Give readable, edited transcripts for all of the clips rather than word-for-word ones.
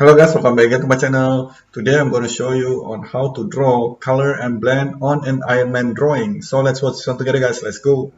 Hello guys, welcome back again to my channel. Today I'm going to show you on how to draw, color and blend on an Iron Man drawing. So let's watch this one together guys, let's go.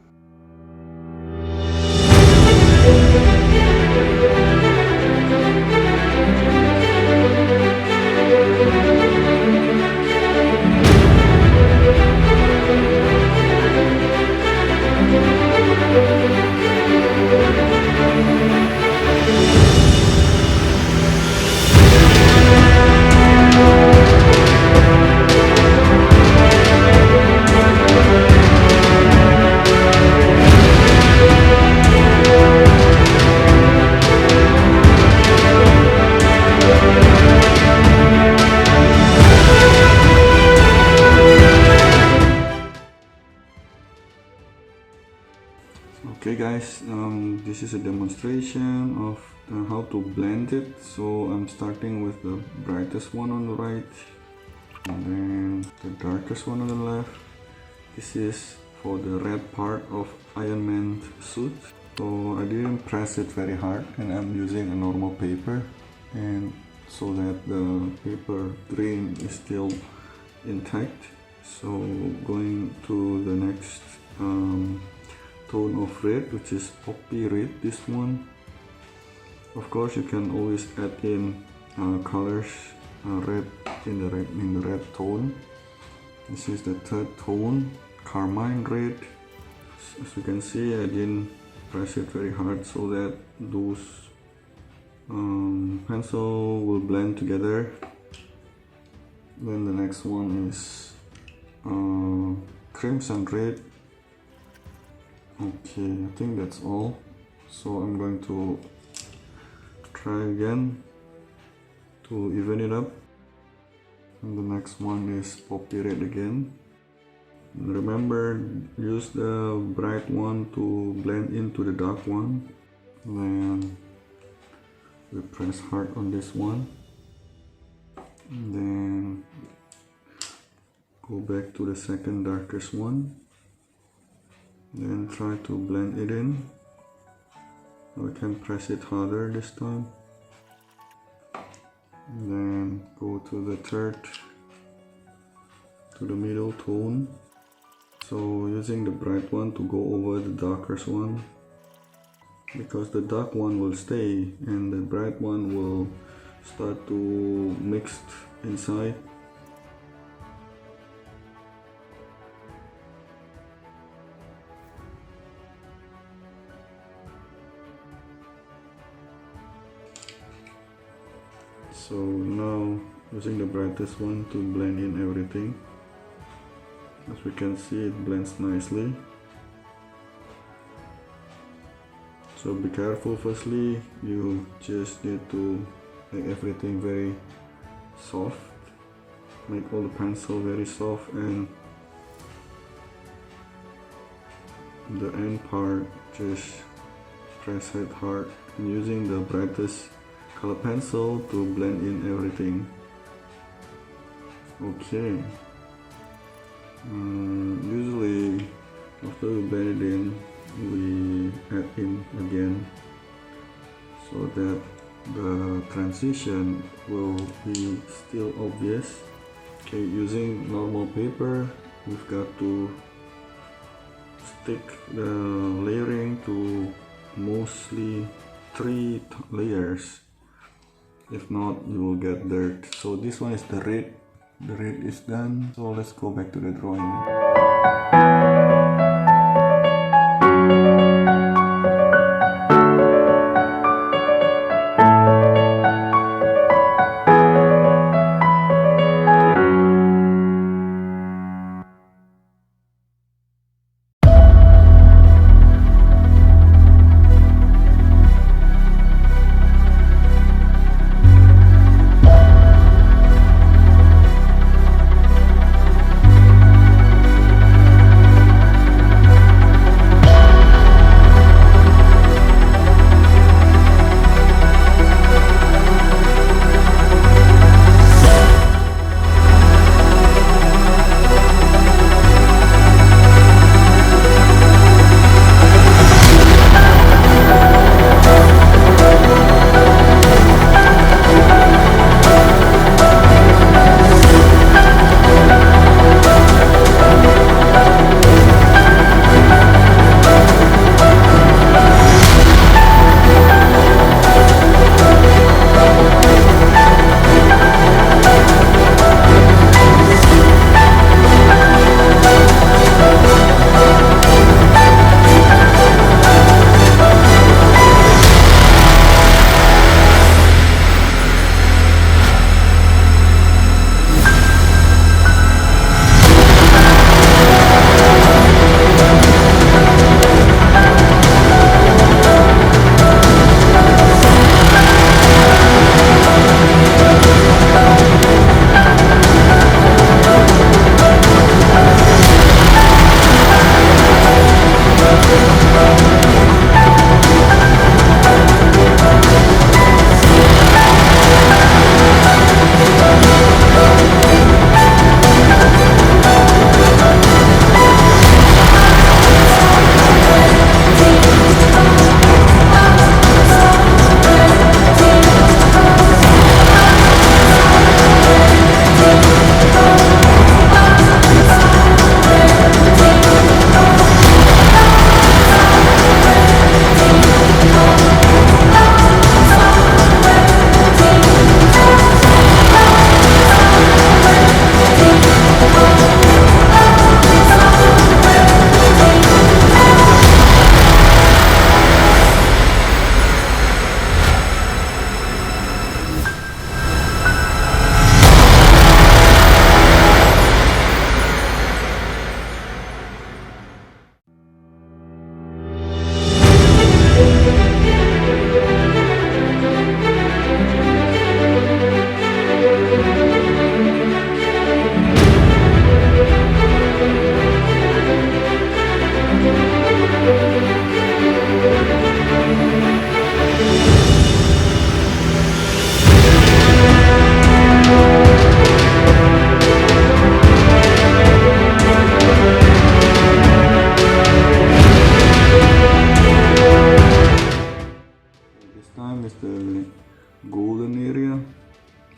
Okay guys, this is a demonstration of how to blend it. So I'm starting with the brightest one on the right and then the darkest one on the left. This is for the red part of Iron Man suit. So I didn't press it very hard and I'm using a normal paper, and so that the paper grain is still intact. So going to the next tone of red, which is poppy red, this one. Of course you can always add in colors, red in the red tone. This is the third tone, carmine red. As you can see, I didn't press it very hard so that those pencil will blend together. Then the next one is crimson red. Okay, I think that's all. So I'm going to try again to even it up. And the next one is poppy red again. And remember, use the bright one to blend into the dark one. Then we press hard on this one. And then go back to the second darkest one. Then try to blend it in. We can press it harder this time. And then go to the third, to the middle tone. So using the bright one to go over the darkest one, because the dark one will stay and the bright one will start to mix inside. So now using the brightest one to blend in everything. As we can see, it blends nicely. So be careful. Firstly, you just need to make everything very soft. Make all the pencil very soft, and the end part just press it hard, and using the brightest color pencil to blend in everything. Okay. Usually after we blend it in, we add in again so that the transition will be still obvious. Okay, using normal paper, we've got to stick the layering to mostly 3 layers. If not, you will get dirt. So this one is the red. The red is done. So let's go back to the drawing. one is the golden area.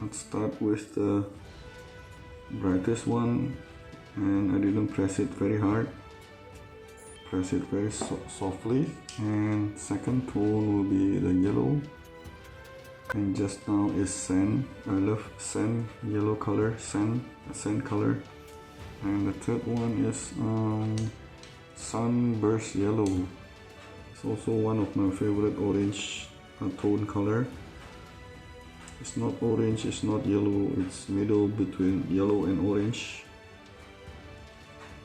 Let's start with the brightest one, and I didn't press it very hard. Press it very softly. And second tone will be the yellow. And just now is sand. I love sand, yellow color, sand color. And the third one is sunburst yellow. It's also one of my favorite orange tone color. It's not orange, it's not yellow, it's middle between yellow and orange.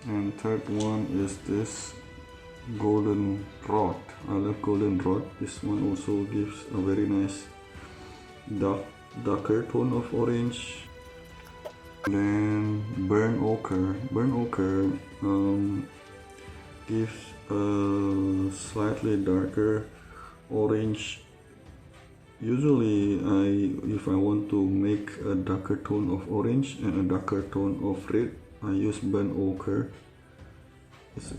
And third one is this golden rod. I love golden rod. This one also gives a very nice darker tone of orange. Then burnt ochre. Burnt ochre gives a slightly darker orange. Usually if I want to make a darker tone of orange and a darker tone of red, I use burnt ochre. It's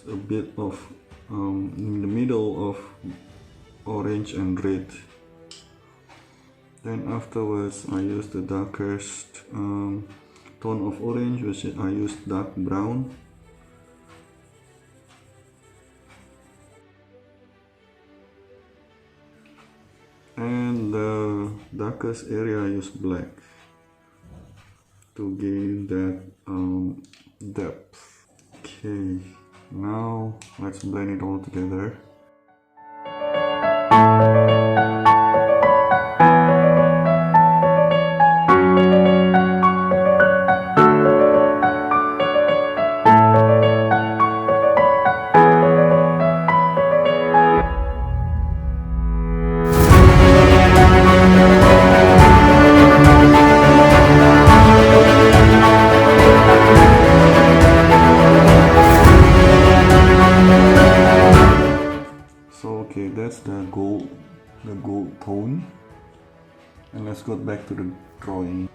a bit of in the middle of orange and red. Then afterwards I use the darkest tone of orange, which I use dark brown. And the darkest area I use black to gain that depth. Okay, now let's blend it all together. Okay, that's the gold tone, and let's go back to the drawing.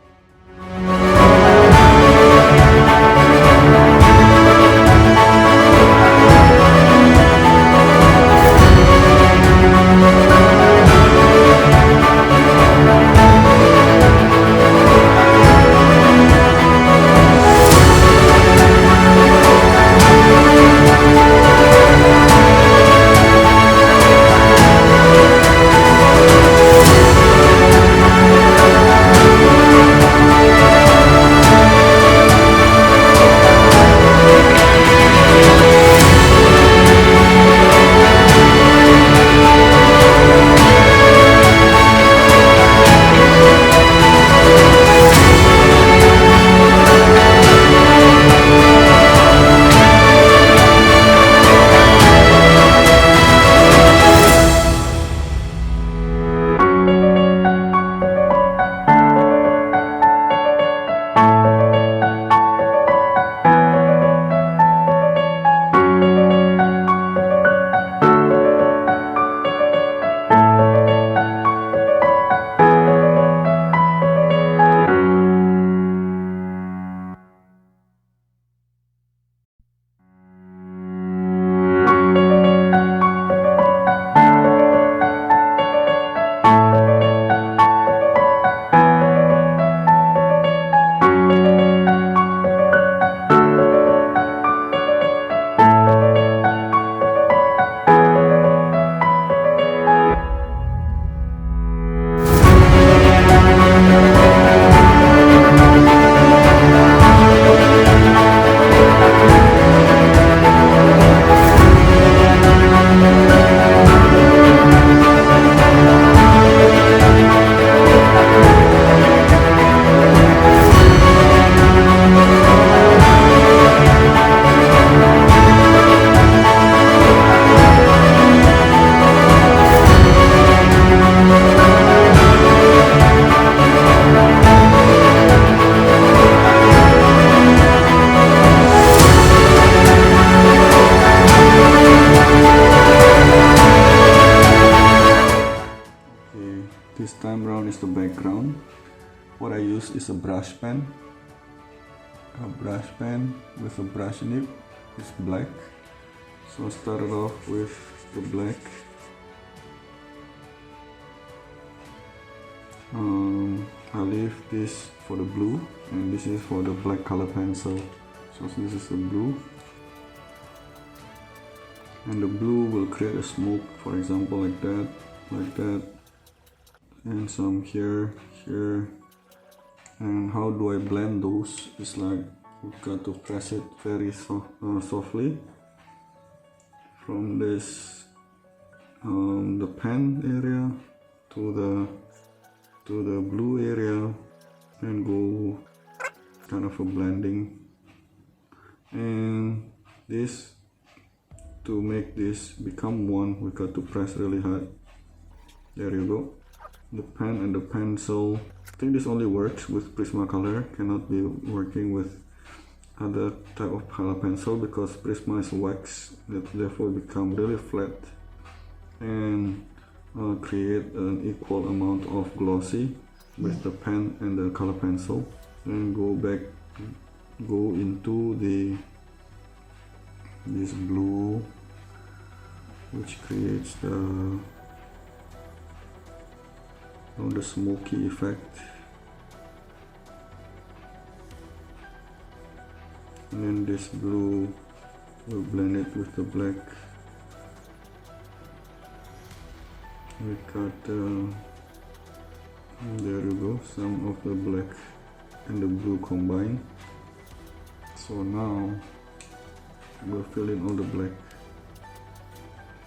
This time around is the background. What I use is a brush pen. A brush pen with a brush nib. It's black. So I started off with the black. I leave this for the blue, and this is for the black color pencil. So this is the blue, and the blue will create a smoke, for example, like that, and some here. And how do I blend those? It's like you've got to press it very softly from this the pen area to the blue area, and go kind of a blending. And this, to make this become one, we got to press really hard. There you go. The pen and the pencil. I think this only works with Prismacolor, cannot be working with other type of color pencil because Prisma is wax, that therefore become really flat and create an equal amount of glossy with the pen and the color pencil. And go into this blue, which creates the smoky effect. And then this blue will blend it with the black. We got there you go, some of the black and the blue combined. So now we'll fill in all the black,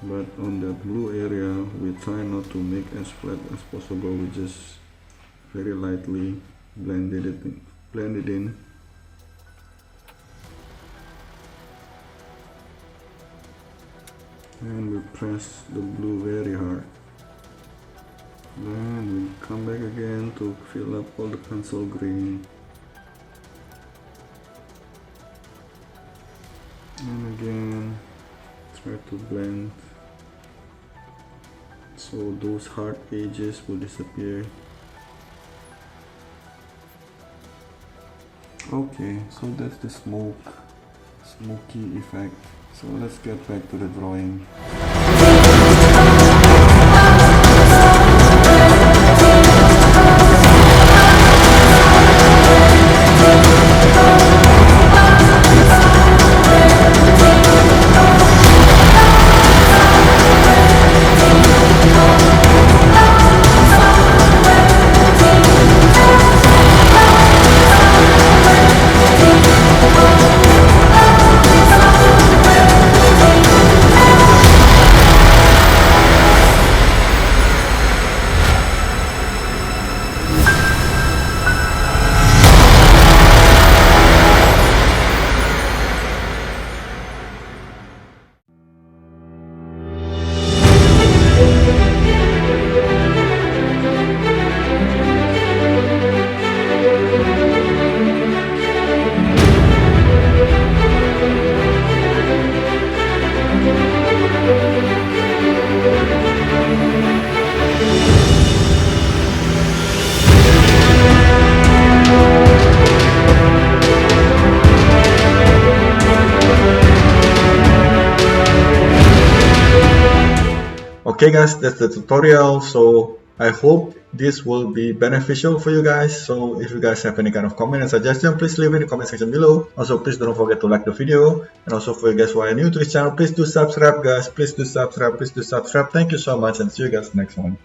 but on the blue area we try not to make as flat as possible. We just very lightly blend it in. And we press the blue very hard. Then we come back again to fill up all the pencil green. And again, try to blend so those hard edges will disappear. Okay, so that's the smoky effect. So let's get back to the drawing. Okay guys, that's the tutorial. So I hope this will be beneficial for you guys. So if you guys have any kind of comment and suggestion, please leave in the comment section below. Also, please don't forget to like the video. And also for you guys who are new to this channel, please do subscribe guys. Please do subscribe. Thank you so much and see you guys next one.